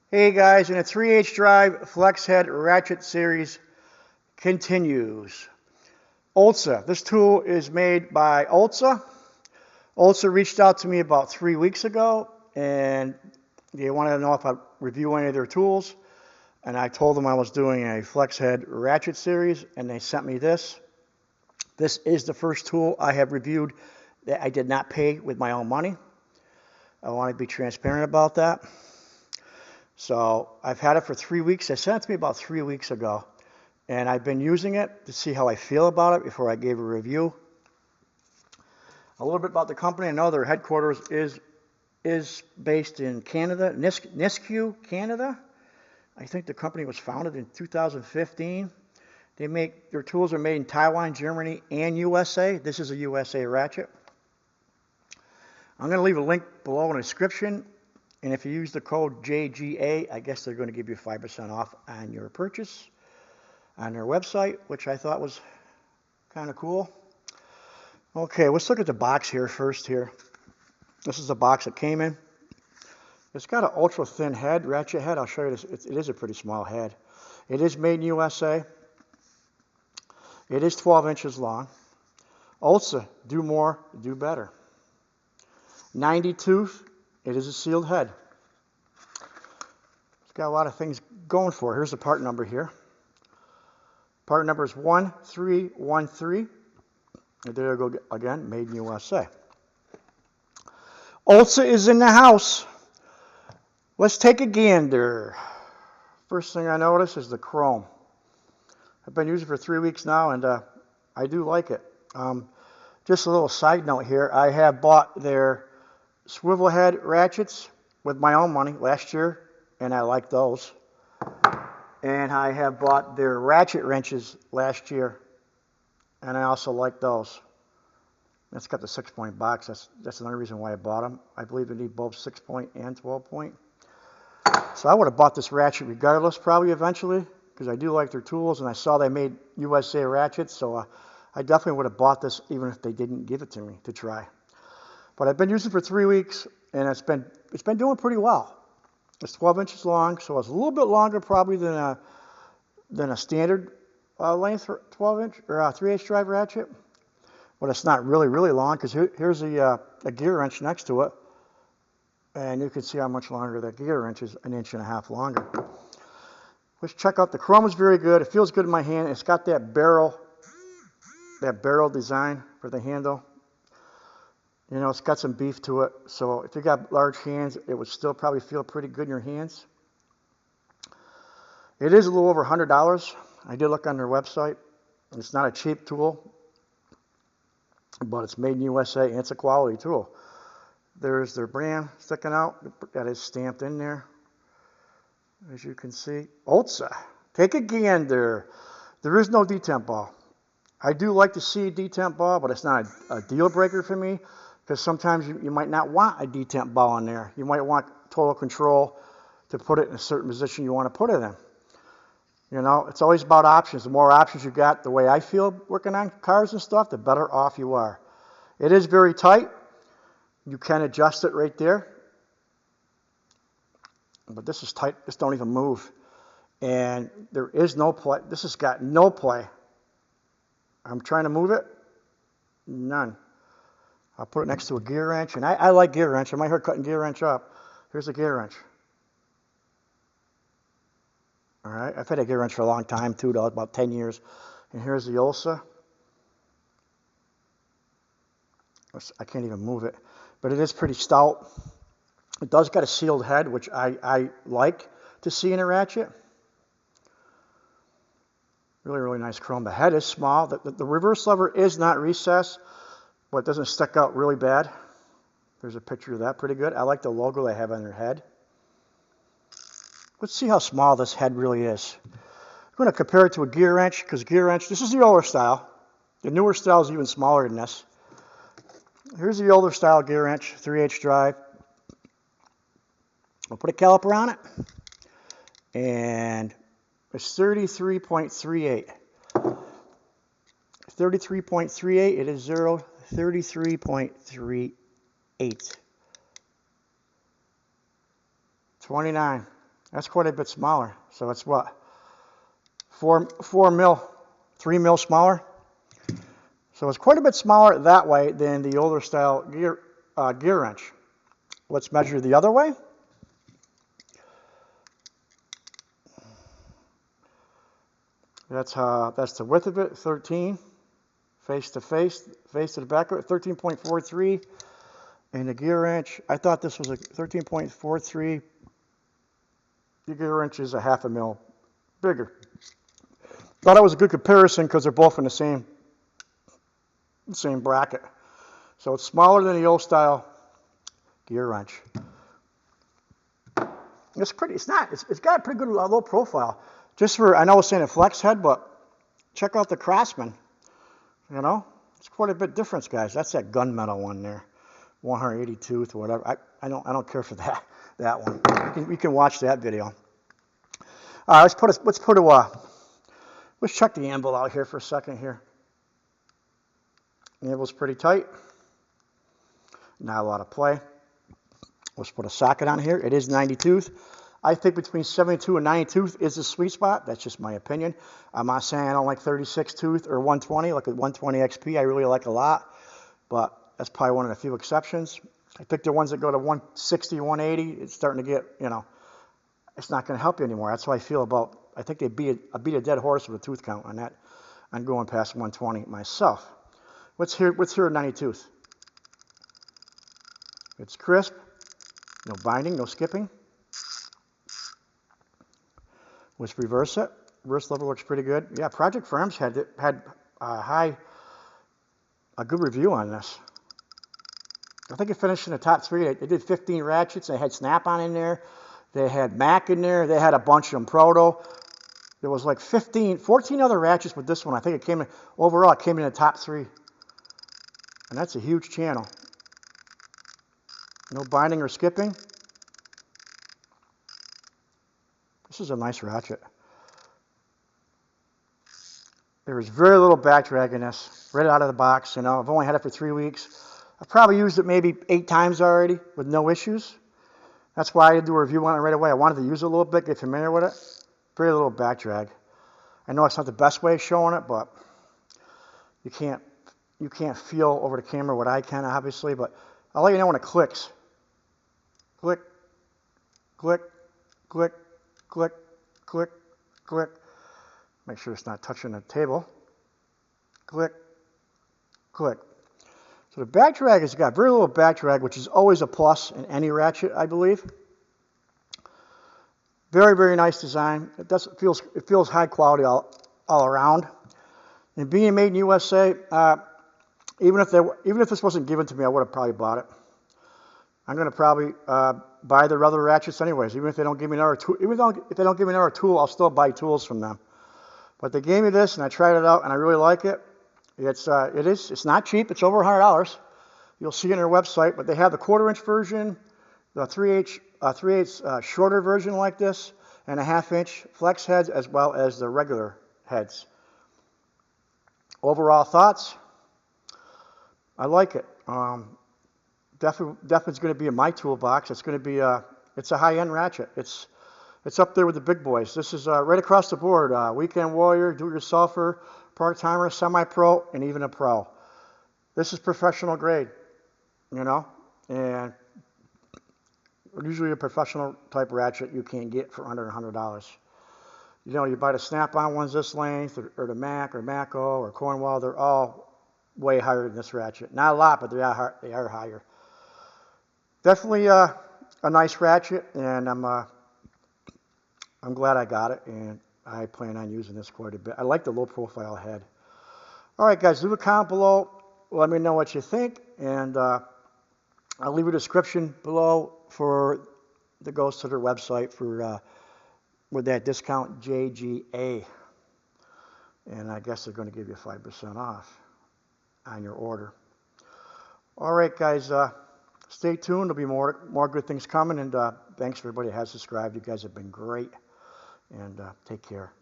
Hey guys, and a 3H drive flex head ratchet series continues. OLSA. This tool is made by OLSA. OLSA reached out to me about 3 weeks ago and they wanted to know if I'd review any of their tools. And I told them I was doing a flex head ratchet series and they sent me this. This is the first tool I have reviewed that I did not pay with my own money. I want to be transparent about that. So I've had it for 3 weeks. They sent it to me about 3 weeks ago. And I've been using it to see how I feel about it before I gave a review. A little bit about the company. I know their headquarters is based in Canada, Nisku, Canada. I think the company was founded in 2015. Their tools are made in Taiwan, Germany, and USA. This is a USA ratchet. I'm going to leave a link below in the description. And if you use the code JGA, I guess they're going to give you 5% off on your purchase on their website, which I thought was kind of cool. Okay, let's look at the box here first here. This is the box that came in. It's got an ultra thin head, ratchet head. I'll show you this. It is a pretty small head. It is made in USA. It is 12 inches long. OLSA, do more, do better. 90 tooth. It is a sealed head. It's got a lot of things going for it. Here's the part number here. Part number is 1313. And there you go again, made in USA. OLSA is in the house. Let's take a gander. First thing I notice is the chrome. I've been using it for 3 weeks now, and I do like it. Just a little side note here. I have bought their swivel head ratchets with my own money last year, and I like those. And I have bought their ratchet wrenches last year, and I also like those. It's got the 6-point box. That's another reason why I bought them. I believe they need both 6-point and 12-point. So I would have bought this ratchet regardless, probably eventually, because I do like their tools, and I saw they made USA ratchets, so I definitely would have bought this even if they didn't give it to me to try. But I've been using it for 3 weeks, and it's been doing pretty well. It's 12 inches long, so it's a little bit longer probably than a standard length 12-inch or 3/8 drive ratchet. But it's not really long, because here's a gear wrench next to it, and you can see how much longer that gear wrench is, 1.5 inches longer. Let's check out the chrome. Is very good. It feels good in my hand. It's got that barrel design for the handle. You know, it's got some beef to it, so if you got large hands, it would still probably feel pretty good in your hands. It is a little over $100. I did look on their website. It's not a cheap tool, but it's made in USA, and it's a quality tool. There's their brand sticking out. That is stamped in there, as you can see. OLSA. Take a gander. There is no detemp ball. I do like to see a detemp ball, but it's not a deal breaker for me. Because sometimes you might not want a detemp ball in there. You might want total control to put it in a certain position you want to put it in. You know, it's always about options. The more options you got, the way I feel working on cars and stuff, the better off you are. It is very tight. You can adjust it right there. But this is tight. This don't even move. And there is no play. This has got no play. I'm trying to move it. None. I'll put it next to a gear wrench, and I like gear wrench. I might hurt cutting gear wrench up. Here's a gear wrench. All right, I've had a gear wrench for a long time too, though, about 10 years. And here's the OLSA. I can't even move it, but it is pretty stout. It does got a sealed head, which I like to see in a ratchet. Really nice chrome. The head is small. The reverse lever is not recessed, but it doesn't stick out really bad. There's a picture of that, pretty good. I like the logo they have on their head. Let's see how small this head really is. I'm going to compare it to a gear wrench, because gear wrench, this is the older style. The newer style is even smaller than this. Here's the older style gear wrench, 3/8 drive. I'll put a caliper on it, and it's 33.38. 33.38, it is 33.38. 29. That's quite a bit smaller. So it's what? 4 mil, 3 mil smaller. So it's quite a bit smaller that way than the older style gear wrench. Let's measure the other way. That's the width of it, 13. Face to face, face to the back of it, 13.43. And the gear wrench, I thought this was a 13.43. The gear wrench is a half a mil bigger. Thought it was a good comparison because they're both in the same bracket. So it's smaller than the old style gear wrench. It's got a pretty good low profile. Just for, I know I was saying a flex head, but check out the Craftsman. You know, it's quite a bit difference, guys. That's that gunmetal one there, 180 tooth or whatever. I don't care for that one. You can watch that video. Let's check the anvil out here for a second here. The anvil's pretty tight. Not a lot of play. Let's put a socket on here. It is 90 tooth. I think between 72 and 90 tooth is the sweet spot. That's just my opinion. I'm not saying I don't like 36 tooth or 120. Like a 120 XP, I really like a lot. But that's probably one of the few exceptions. I think the ones that go to 160, 180, it's starting to get, you know, it's not going to help you anymore. That's how I feel about, I think I beat a dead horse with a tooth count on that. I'm going past 120 myself. What's here at 90 tooth? It's crisp. No binding, no skipping. Let's reverse it. Reverse level looks pretty good. Yeah, Project Farms had a good review on this. I think it finished in the top 3. They did 15 ratchets. They had Snap-on in there. They had Mac in there. They had a bunch of them Proto. There was like 14 other ratchets with this one. I think it came in, overall, it came in the top 3. And that's a huge channel. No binding or skipping. This is a nice ratchet. There is very little back drag in this, right out of the box. You know, I've only had it for 3 weeks. I've probably used it maybe 8 times already with no issues. That's why I did do a review on it right away. I wanted to use it a little bit, get familiar with it. Very little back drag. I know it's not the best way of showing it, but you can't feel over the camera what I can, obviously. But I'll let you know when it clicks. Click, click, click, click, click, click. Make sure it's not touching the table. Click, click. So the back drag has got very little back drag, which is always a plus in any ratchet, I believe. Very, very nice design. It feels high quality all around. And being made in USA, even if this wasn't given to me, I would have probably bought it. I'm going to probably buy their other ratchets anyways. Even if they don't give me another tool, if they don't give me another tool, I'll still buy tools from them. But they gave me this, and I tried it out, and I really like it. It's not cheap. It's over $100. You'll see it on their website. But they have the 1/4-inch version, the 3/8 shorter version like this, and a 1/2-inch flex heads, as well as the regular heads. Overall thoughts? I like it. Definitely it's going to be in my toolbox. It's going to be it's a high-end ratchet. It's up there with the big boys. This is right across the board. Weekend warrior, do-it-yourselfer, part-timer, semi-pro, and even a pro. This is professional grade, you know, and usually a professional type ratchet you can't get for under $100. You know, you buy the Snap-on ones this length, or the Mac, or Maco, or Cornwall. They're all way higher than this ratchet. Not a lot, but they are higher. Definitely a nice ratchet, and I'm glad I got it, and I plan on using this quite a bit. I like the low profile head. All right, guys, leave a comment below. Let me know what you think, and I'll leave a description below that goes to their website for with that discount JGA, and I guess they're going to give you 5% off on your order. All right, guys, stay tuned. There'll be more good things coming, and thanks for everybody that has subscribed. You guys have been great, and take care.